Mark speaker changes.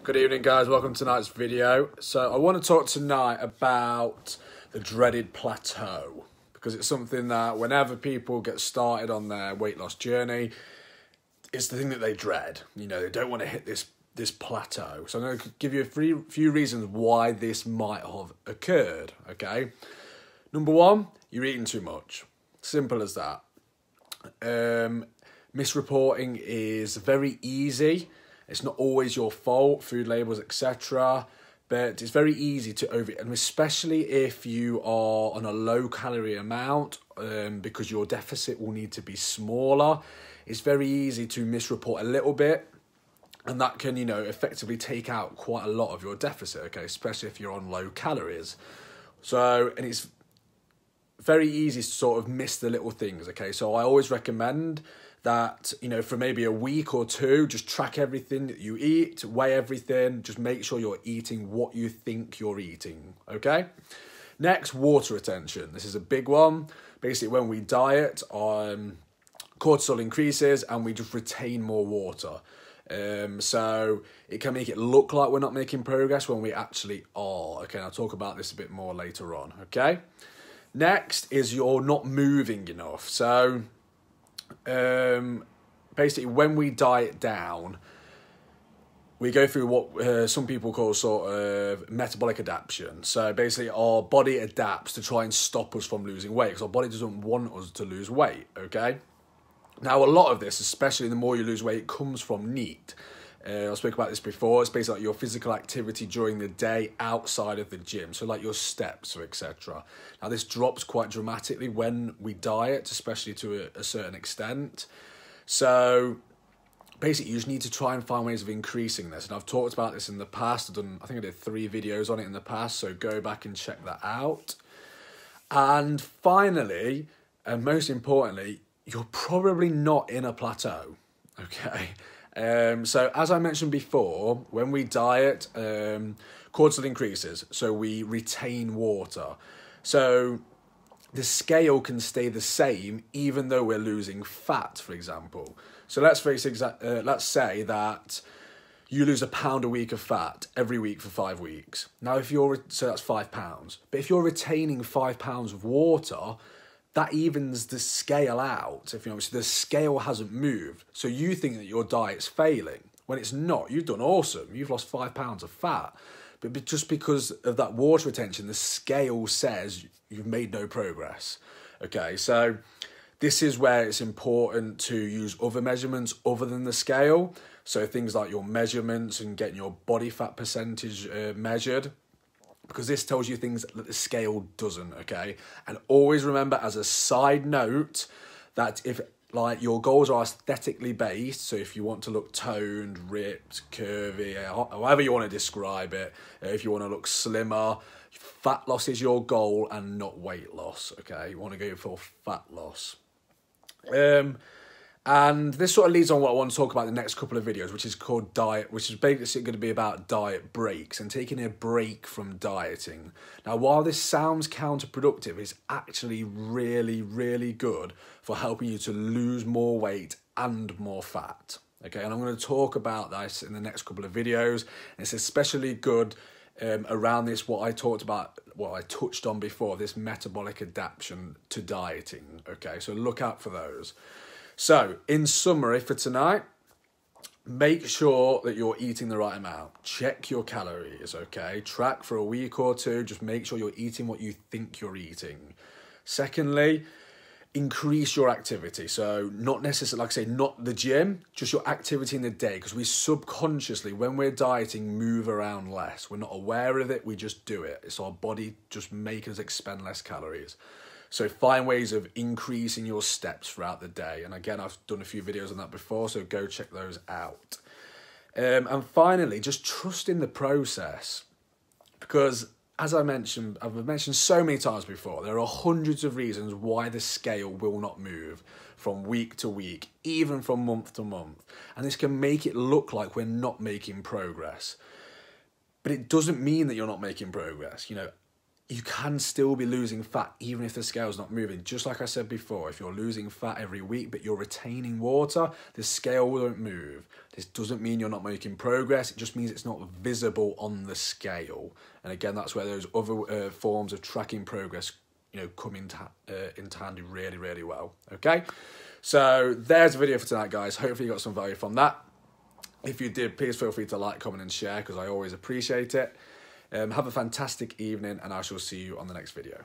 Speaker 1: Good evening, guys. Welcome to tonight's video. So I want to talk tonight about the dreaded plateau, because it's something that whenever people get started on their weight loss journey, it's the thing that they dread. You know, they don't want to hit this plateau. So I'm going to give you a few reasons why this might have occurred, okay? Number one, you're eating too much. Simple as that. Misreporting is very easy. It's not always your fault, food labels, etc. But it's very easy to and especially if you are on a low calorie amount, because your deficit will need to be smaller. It's very easy to misreport a little bit, and that can, effectively take out quite a lot of your deficit, okay, especially if you're on low calories. So, and it's very easy to sort of miss the little things, okay? So I always recommend that, for maybe a week or two, just track everything that you eat, weigh everything, just make sure you're eating what you think you're eating, okay? Next, water retention. This is a big one. Basically, when we diet, cortisol increases and we just retain more water. So it can make it look like we're not making progress when we actually are, okay? I'll talk about this a bit more later on, okay? Next is you're not moving enough. So basically, when we diet down, we go through what some people call sort of metabolic adaptation. So basically, our body adapts to try and stop us from losing weight, because our body doesn't want us to lose weight, okay? Now, a lot of this, especially the more you lose weight, comes from NEAT. I spoke about this before. It's basically like your physical activity during the day outside of the gym. So like your steps or etc. Now this drops quite dramatically when we diet, especially to a certain extent. So basically you just need to try and find ways of increasing this. And I've talked about this in the past. I think I did 3 videos on it in the past. So go back and check that out. And finally, and most importantly, you're probably not in a plateau, okay? So as I mentioned before, when we diet, cortisol increases, so we retain water. So the scale can stay the same even though we're losing fat, for example. So let's say that you lose 1 pound a week of fat every week for 5 weeks. Now, so that's 5 pounds. But if you're retaining 5 pounds of water, that evens the scale out. So the scale hasn't moved. So you think that your diet's failing when it's not. You've done awesome. You've lost 5 pounds of fat. But just because of that water retention, the scale says you've made no progress. Okay, so this is where it's important to use other measurements other than the scale. So things like your measurements and getting your body fat percentage measured, because this tells you things that the scale doesn't, okay? And always remember, as a side note, that if your goals are aesthetically based, so if you want to look toned, ripped, curvy, however you want to describe it, if you want to look slimmer, fat loss is your goal and not weight loss, okay? You want to go for fat loss. And this sort of leads on what I want to talk about in the next couple of videos, which is called diet, which is basically going to be about diet breaks and taking a break from dieting. Now, while this sounds counterproductive, it's actually really, really good for helping you to lose more weight and more fat. Okay, and I'm going to talk about this in the next couple of videos. And it's especially good around this, what I touched on before, this metabolic adaptation to dieting. Okay, so look out for those. So, in summary for tonight, make sure that you're eating the right amount. Check your calories, okay? Track for a week or two. Just make sure you're eating what you think you're eating. Secondly, increase your activity. So, not necessarily, like I say, not the gym, just your activity in the day. Because we subconsciously, when we're dieting, move around less. We're not aware of it, we just do it. It's our body just making us expend less calories. So find ways of increasing your steps throughout the day. And again, I've done a few videos on that before, so go check those out. And finally, just trust in the process. Because as I've mentioned so many times before, there are hundreds of reasons why the scale will not move from week to week, even from month to month. And this can make it look like we're not making progress. But it doesn't mean that you're not making progress. you can still be losing fat even if the scale's not moving. Just like I said before, if you're losing fat every week but you're retaining water, the scale won't move. This doesn't mean you're not making progress, it just means it's not visible on the scale. And again, that's where those other forms of tracking progress, you know, come into handy really, really well. Okay, so there's the video for tonight, guys. Hopefully you got some value from that. If you did, please feel free to like, comment and share, because I always appreciate it. Have a fantastic evening, and I shall see you on the next video.